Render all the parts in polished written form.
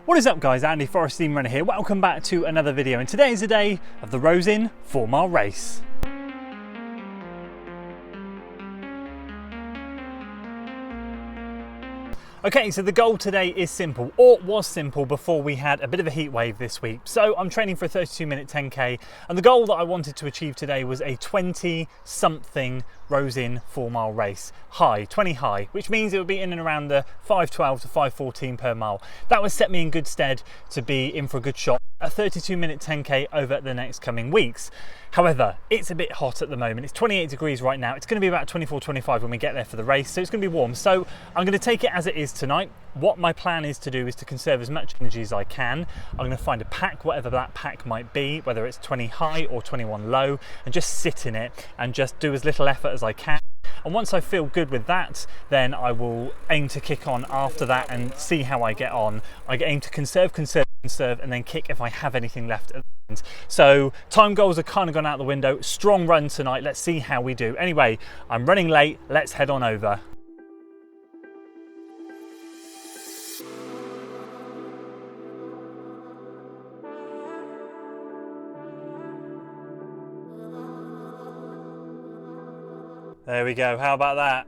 What is up guys, Andy Forest Steam Runner here. Welcome back to another video, and today is the day of the Rosin 4-mile race. Okay, so the goal today is simple, or was simple before we had a bit of a heat wave this week. So I'm training for a 32-minute 10K, and the goal that I wanted to achieve today was a 20-something Rosin 4-mile race. High, 20 high, which means it would be in and around the 5:12 to 5:14 per mile. That would set me in good stead to be in for a good shot, a 32-minute 10K over the next coming weeks. However, it's a bit hot at the moment. It's 28 degrees right now. It's going to be about 24, 25 when we get there for the race, so it's going to be warm. So I'm going to take it as it is tonight. What my plan is to do is to conserve as much energy as I can. I'm going to find a pack, whatever that pack might be, whether it's 20 high or 21 low, and just sit in it and just do as little effort as I can. And once I feel good with that, then I will aim to kick on after that and see how I get on. I aim to conserve, and then kick if I have anything left at the end. So time goals have kind of gone out the window. Strong run tonight. Let's see how we do. Anyway, I'm running late. Let's head on over. There we go, how about that?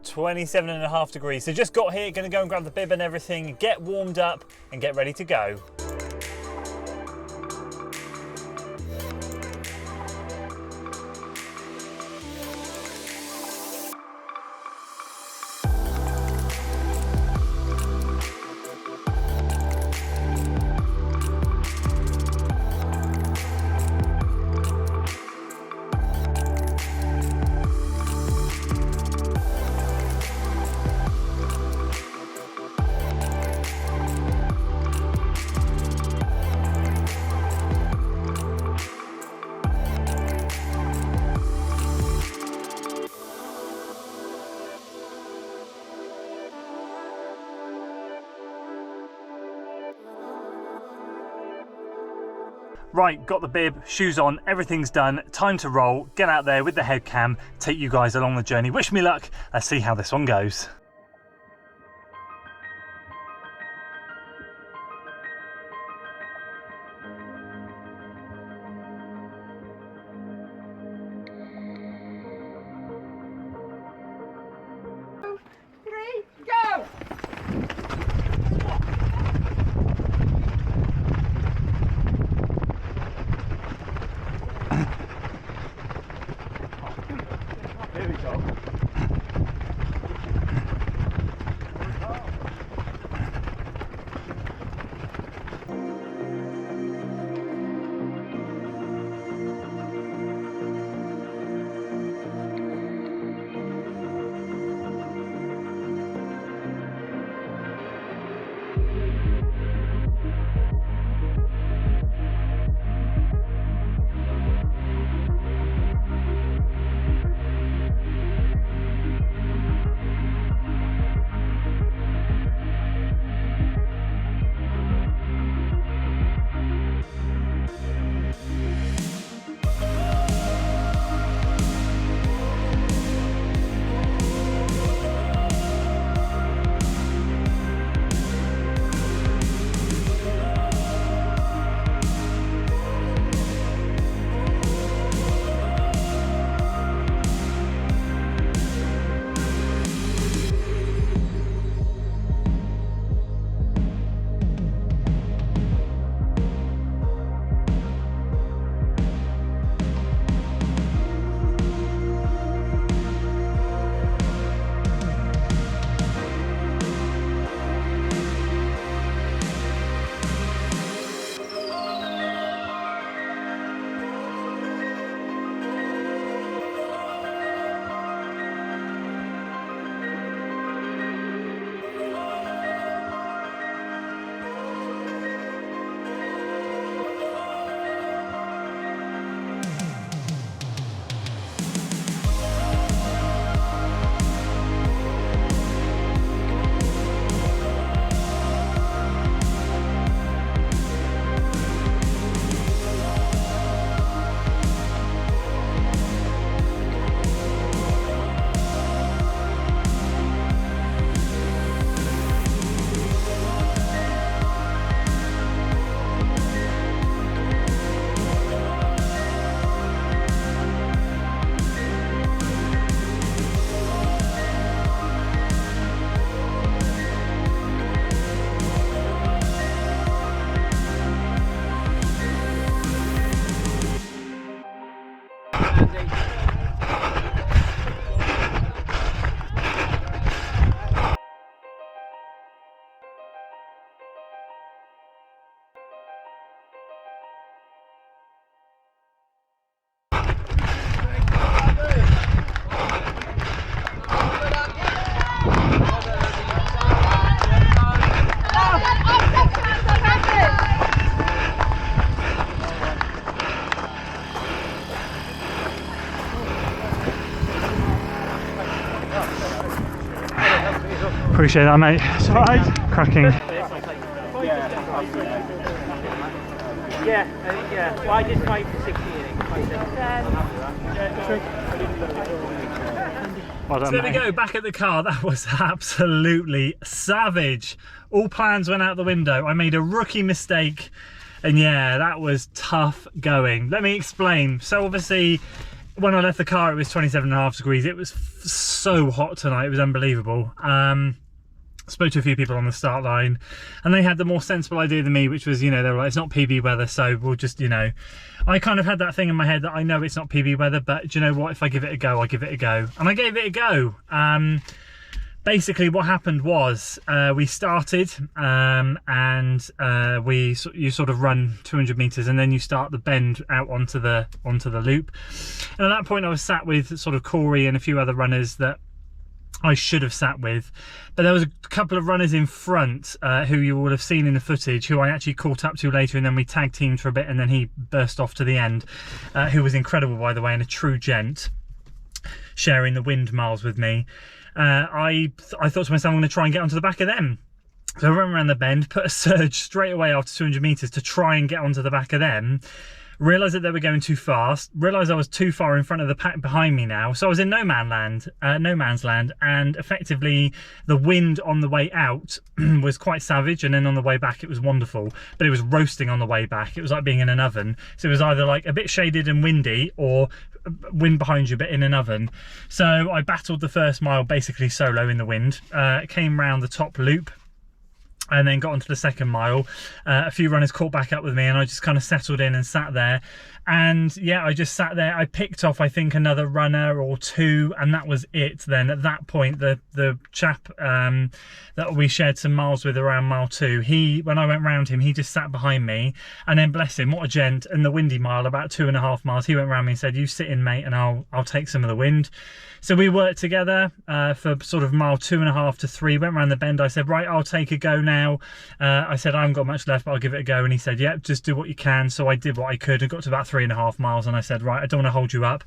27.5 degrees. So just got here, gonna go and grab the bib and everything, get warmed up and get ready to go. Right, got the bib, shoes on, everything's done, time to roll, get out there with the head cam, take you guys along the journey. Wish me luck, let's see how this one goes. Here we go. Appreciate that, mate. It's alright. Cracking. Yeah, well, I did 5 to 60. Well done, so there we go, back at the car. That was absolutely savage. All plans went out the window. I made a rookie mistake, and yeah, that was tough going. Let me explain. So obviously, when I left the car, it was 27.5 degrees. It was so hot tonight, it was unbelievable. Spoke to a few people on the start line, and they had the more sensible idea than me, which was, you know, they were like, it's not PB weather, so we'll just, you know, I kind of had that thing in my head that I know it's not PB weather, but do you know what, if I give it a go, I give it a go. And I gave it a go. Basically what happened was we started you sort of run 200 meters, and then you start the bend out onto the loop. And at that point I was sat with sort of Corey and a few other runners that I should have sat with, but there was a couple of runners in front who you would have seen in the footage, who I actually caught up to later, and then we tag teamed for a bit, and then he burst off to the end, who was incredible, by the way, and a true gent, sharing the wind miles with me. I thought to myself, I'm going to try and get onto the back of them. So I ran around the bend, put a surge straight away after 200 meters to try and get onto the back of them. Realised that they were going too fast, realised I was too far in front of the pack behind me now, so I was in no man's land, and effectively the wind on the way out was quite savage, and then on the way back it was wonderful, but it was roasting on the way back. It was like being in an oven, so it was either like a bit shaded and windy, or wind behind you but in an oven. So I battled the first mile basically solo in the wind, came round the top loop, and then got onto the second mile. A few runners caught back up with me, and I just kind of settled in and sat there. And yeah, I just sat there. I picked off, I think, another runner or two, and that was it. Then at that point, the chap that we shared some miles with around mile 2, when I went round him, he just sat behind me, and then bless him, what a gent. In the windy mile, about 2.5 miles, he went round me and said, "You sit in, mate, and I'll take some of the wind." So we worked together for sort of mile 2.5 to 3, went around the bend. I said, right, I'll take a go now. I said, I haven't got much left, but I'll give it a go. And he said, yeah, just do what you can. So I did what I could and got to about 3.5 miles. And I said, right, I don't want to hold you up.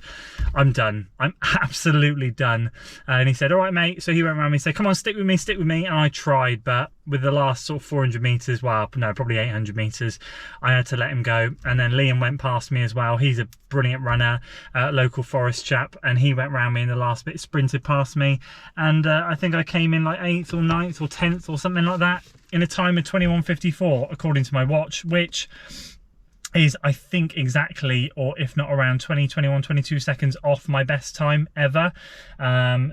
I'm done. I'm absolutely done. And he said, all right, mate. So he went around me and said, come on, stick with me, stick with me. And I tried, but with the last sort of 400 meters, well, no, probably 800 meters, I had to let him go. And then Liam went past me as well. He's a brilliant runner, local forest chap, and he went round me in the last bit, sprinted past me, and I think I came in like 8th or 9th or 10th or something like that, in a time of 21:54 according to my watch, which is, I think, exactly, or if not around 20, 21, 22 seconds off my best time ever.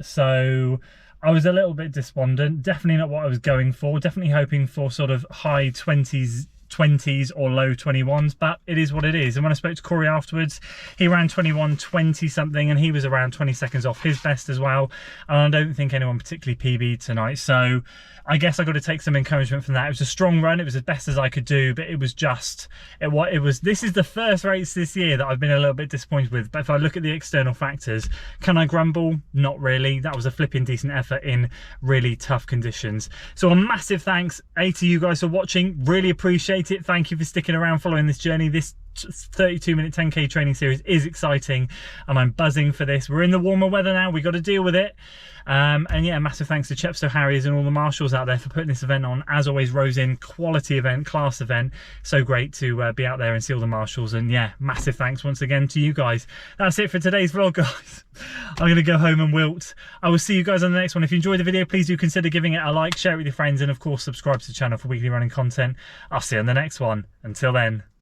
So I was a little bit despondent, definitely not what I was going for, definitely hoping for sort of high 20s or low 21s, but it is what it is. And when I spoke to Corey afterwards, he ran 21:20 something, and he was around 20 seconds off his best as well, and I don't think anyone particularly PB'd tonight, so I guess I got to take some encouragement from that. It was a strong run, it was as best as I could do, but it was just this is the first race this year that I've been a little bit disappointed with. But if I look at the external factors, can I grumble? Not really. That was a flipping decent effort in really tough conditions. So a massive thanks to you guys for watching, really appreciate it. Thank you for sticking around following this journey. This 32-minute 10k training series is exciting, and I'm buzzing for this. We're in the warmer weather now, we got to deal with it. And yeah, massive thanks to Chepstow Harriers and all the marshals out there for putting this event on. As always, Rosin, quality event, class event. So great to be out there and see all the marshals, and yeah, massive thanks once again to you guys. That's it for today's vlog, guys. I'm gonna go home and wilt. I will see you guys on the next one. If you enjoyed the video, please do consider giving it a like, share it with your friends, and of course subscribe to the channel for weekly running content. I'll see you on the next one. Until then.